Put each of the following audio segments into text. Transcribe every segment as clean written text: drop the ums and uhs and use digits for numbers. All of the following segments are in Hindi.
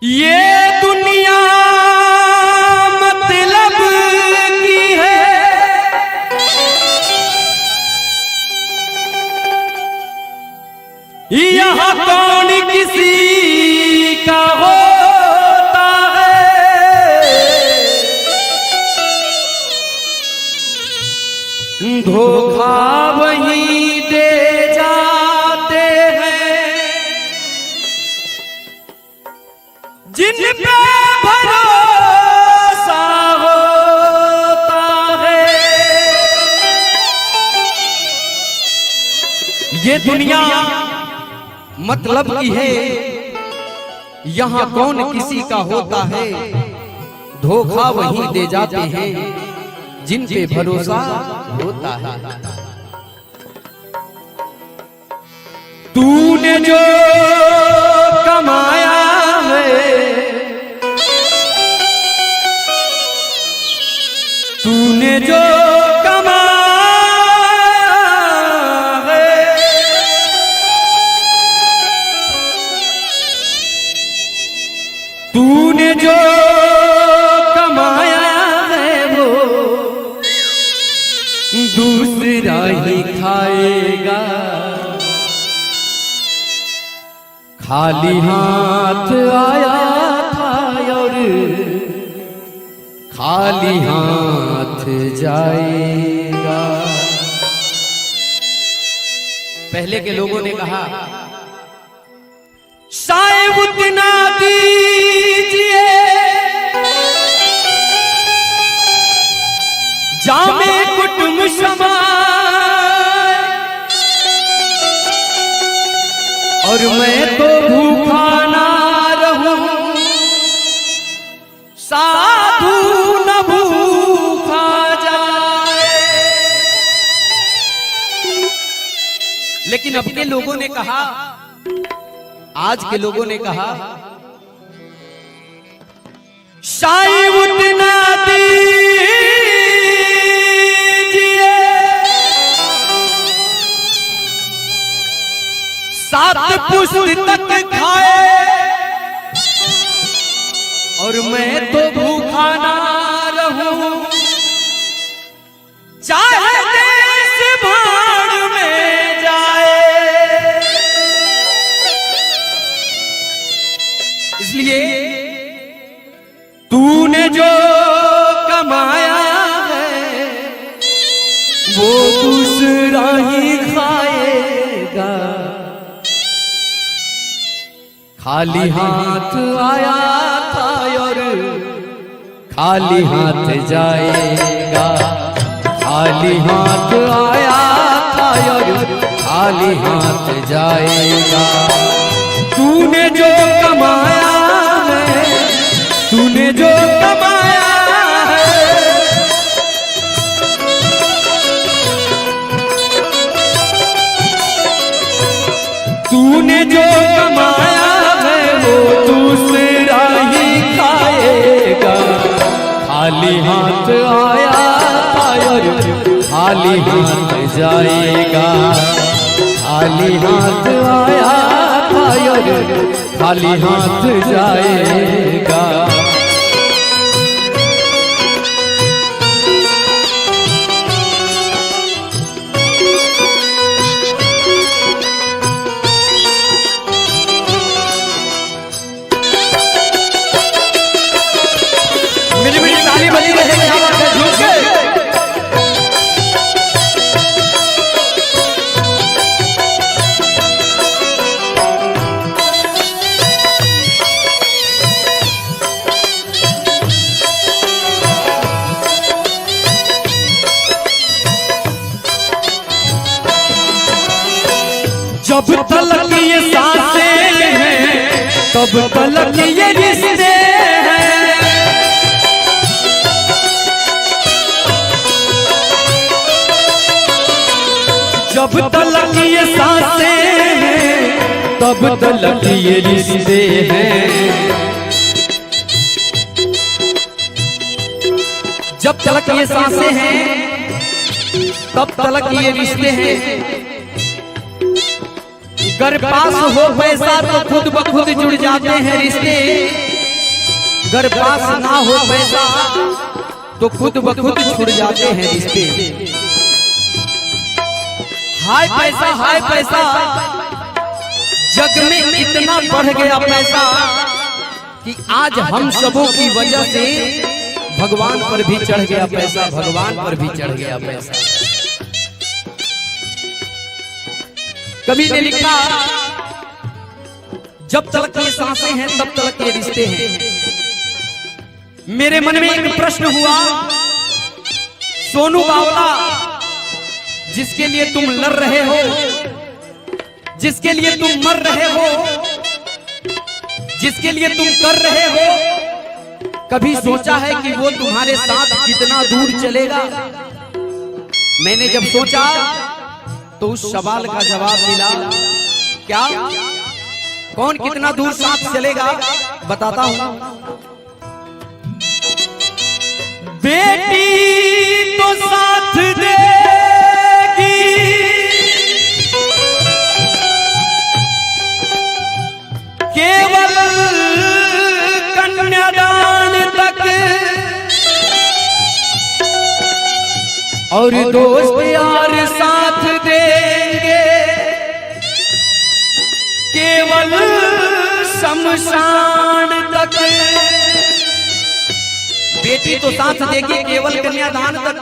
ये दुनिया मतलब की है, यहाँ कौन किसी का होता है, धोखा वही दे जाते हैं जिन पे भरोसा होता है। ये दुनिया मतलब की है, यहाँ कौन किसी का होता है, धोखा वही दे जाते हैं जिन पे भरोसा होता है। तूने जो कमाया है, तूने जो कमाया है, तूने जो कमाया है वो दूसरा ही खाएगा। खाली हाथ आया था और खाली हाथ जाएगा। पहले के लोगों ने कहा साहिब उतना दीजिए जामे कुटुंब समाए, और मैं तो भूखा ना रहूं, साधु न भूखा जाए। लेकिन अब के लोगों ने कहा, आज के लोगों ने कहा शाही उतना दीजिए सात पुष्ट तक खाए, और मैं तो भूखा ना रहूं, चाहे देश भाड़ में जाए। इसलिए तूने जो कमाया है वो दूसरा ही खाएगा। खाली हाथ आया था और खाली हाथ जाएगा। खाली हाथ आया था और खाली हाथ जाएगा। तूने जो कमाया है, तूने जो कमाया है, तूने जो कमाया है वो दूसरा ही खाएगा। खाली हाथ आया था और खाली हाथ जाएगा। खाली हाथ आया था और खाली हाथ जाएगा। मेरी मेरी ताली बनी रहेगी, क्या बात है, झूठ के। जब तलक ये सांसें हैं तब तलक ये रिश्ते हैं। जब तलक ये सांसें हैं तब तलक ये रिश्ते हैं। जब तलक ये सांसें हैं तब तलक ये रिश्ते हैं। अगर पास हो पैसा तो खुद ब खुद जुड़ जाते हैं रिश्ते। अगर पास ना हो पैसा तो खुद ब खुद छुड़ जाते हैं रिश्ते। हाय पैसा जग में इतना बढ़ गया पैसा कि आज हम सबों की वजह से भगवान पर भी चढ़ गया पैसा, भगवान पर भी चढ़ गया पैसा। कवि ने लिखा, जब तक ये सांसें हैं तब तक ये रिश्ते हैं। मेरे मन में एक प्रश्न हुआ, सोनू बावला जिसके लिए तुम लड़ रहे हो, जिसके लिए तुम मर रहे हो, जिसके लिए तुम कर रहे हो, कभी सोचा है कि वो तुम्हारे साथ कितना दूर चलेगा? मैंने जब सोचा तो उस सवाल का जवाब मिला, क्या कौन कितना दूर साथ चलेगा? बताता हूं। बेटी तो साथ देगी, केवल कन्यादान तक, और दोस्त यार साथ देंगे केवल शमशान तक। बेटी तो साथ देगी केवल कन्यादान तक,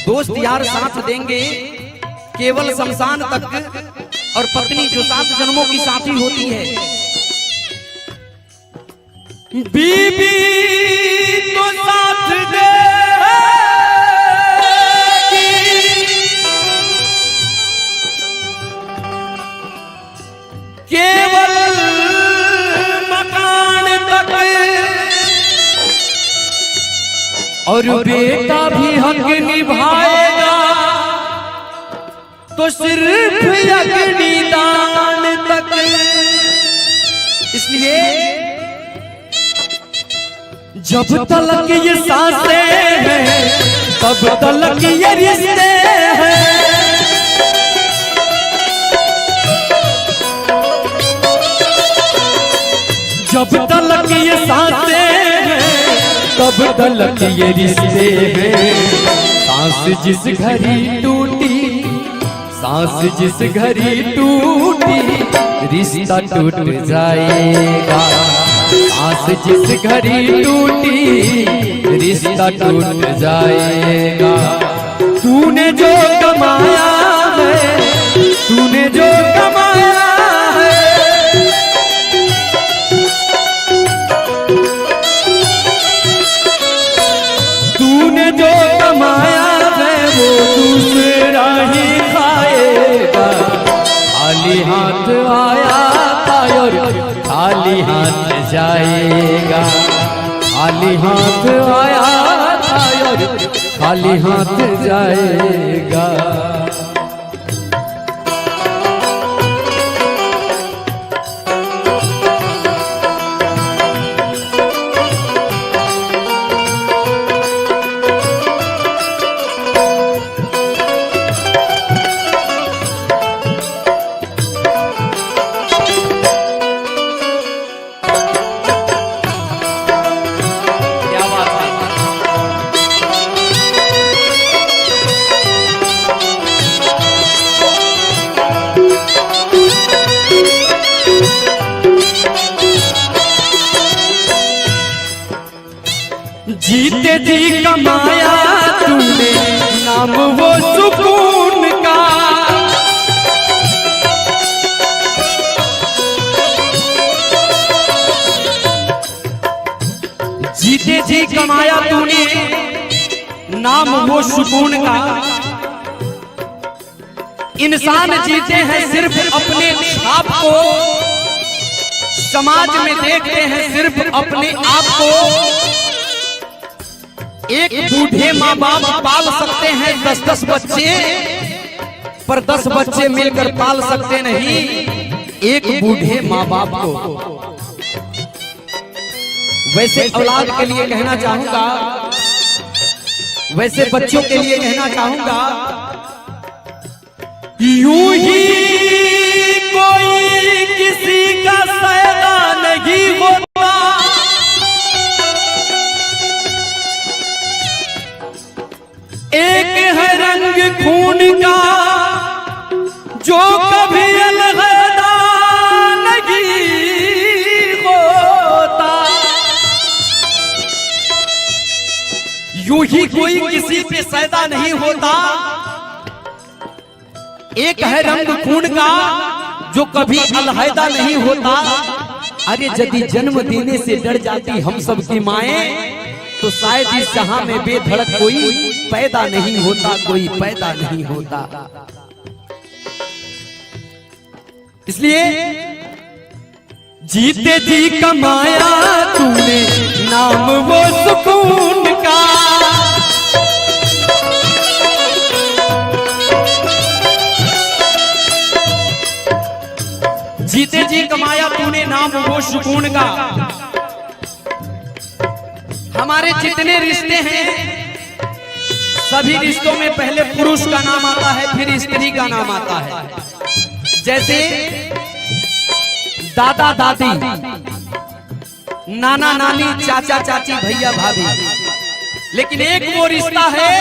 दोस्त यार साथ देंगे केवल शमशान तक, और पत्नी जो 7 जन्मों की साथी होती है। बीबी तो साथ देगी केवल मकान तक, और बेटा भी हक निभाएगा तो सिर्फ अग्निदान तक। इसलिए जब तक ये सांसें हैं तब तक ये रिश्ते हैं। जब तक ये सांसें हैं तब तक ये रिश्ते हैं। सांस जिस घड़ी टूटी, सांस जिस घड़ी टूटी, रिश्ता टूट जाएगा। सांस जिस घड़ी टूटी, रिश्ता टूट जाएगा। तूने जो कमाया है, तूने जो कमाया है, तूने जो कमाया है वो दूसरा ही खाएगा। खाली हाथ आया था और खाली हाथ जाएगा। खाली हाथ आया था और खाली हाथ जाएगा। जीते जी कमाया तूने नाम वो सुकून का, जीते जी कमाया तूने नाम वो सुकून का। इंसान जीते हैं सिर्फ अपने छाप को, समाज में देखते हैं सिर्फ अपने आप को। एक बूढ़े माँ बाप पाल सकते हैं 10-10 बच्चे, पर 10 बच्चे मिलकर पाल सकते नहीं एक बूढ़े माँ बाप को। वैसे औलाद के लिए कहना चाहूंगा, वैसे बच्चों के लिए कहना चाहूंगा, यूं ही कोई किसी का सैदा नहीं होता, ही कोई किसी पे सैदा नहीं होता। एक है रंग खून का जो कभी अलहैदा नहीं होता। अरे यदि जन्म देने से डर जाती हम सब की माएं, तो शायद इस जहां में बेधड़क कोई पैदा नहीं होता, कोई पैदा नहीं होता। इसलिए जीते जी कमाया तूने नाम वो सुकून का, जीते जी कमाया तूने नाम वो सुकून का। हमारे जितने रिश्ते हैं सभी रिश्तों में पहले पुरुष का नाम आता है, फिर स्त्री का नाम आता है। जैसे दादा दादी, नाना नानी, चाचा चाची, भैया भाभी। लेकिन एक वो रिश्ता है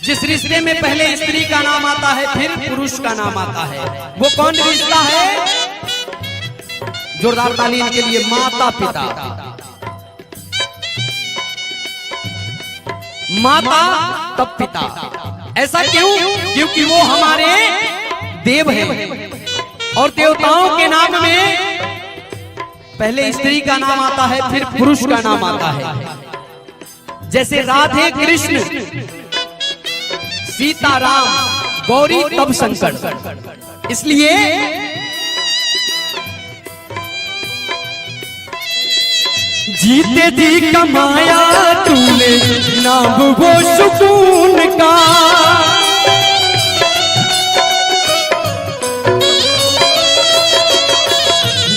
जिस रिश्ते में पहले स्त्री का नाम आता है, फिर पुरुष का नाम आता है। वो कौन रिश्ता है? जोरदार ताली इनके लिए। माता पिता, माता तब पिता। ऐसा क्यों? क्योंकि वो हमारे देव हैं और देवताओं के नाम में पहले स्त्री का नाम आता है, फिर पुरुष का नाम आता है। जैसे राधे कृष्ण, सीता राम, गौरी तब शंकर। इसलिए जीते जी कमाया तूने नाम वो सुकून का,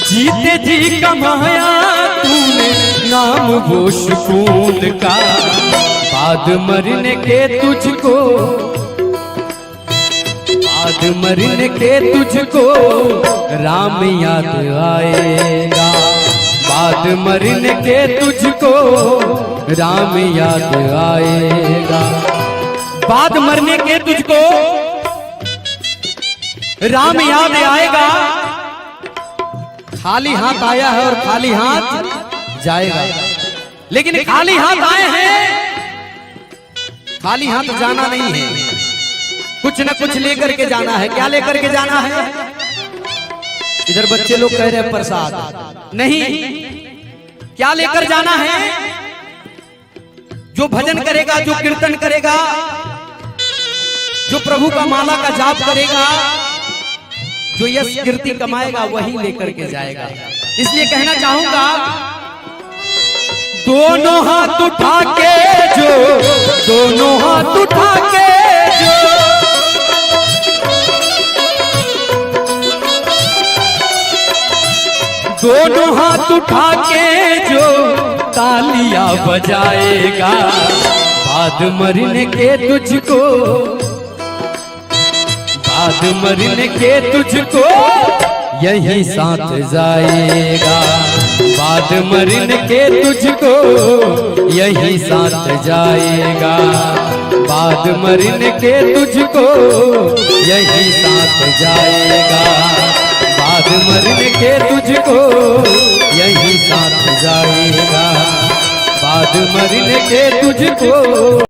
जीते जी कमाया तूने नाम वो सुकून का। बाद मरने के तुझको, बाद मरने के तुझको राम याद आएगा। बाद मरने के तुझको राम याद आएगा। बाद मरने के तुझको राम याद आएगा। खाली हाथ आया है और खाली हाथ जाएगा। लेकिन खाली हाथ आए हैं, खाली हाथ जाना नहीं है, कुछ न कुछ लेकर के जाना है। क्या लेकर के जाना है? इधर बच्चे लोग कह रहे हैं प्रसाद नहीं, क्या लेकर जाना है? जो भजन करेगा, जो कीर्तन करेगा, जो प्रभु का माला का जाप करेगा, जो यश कीर्ति कमाएगा, वही लेकर के जाएगा। इसलिए कहना चाहूंगा, दोनों हाथ उठा के जो, दोनों हाथ उठा के जो, दोनों हाथ उठा के जो तालियां बजाएगा। बाद मरने के तुझको, बाद मरने के तुझको यही साथ जाएगा। बाद मरने के तुझको यही साथ जाएगा। बाद मरने के तुझको यही साथ जाएगा। बाद मरने के तुझको यही साथ जाएगा। बाद मरने के तुझको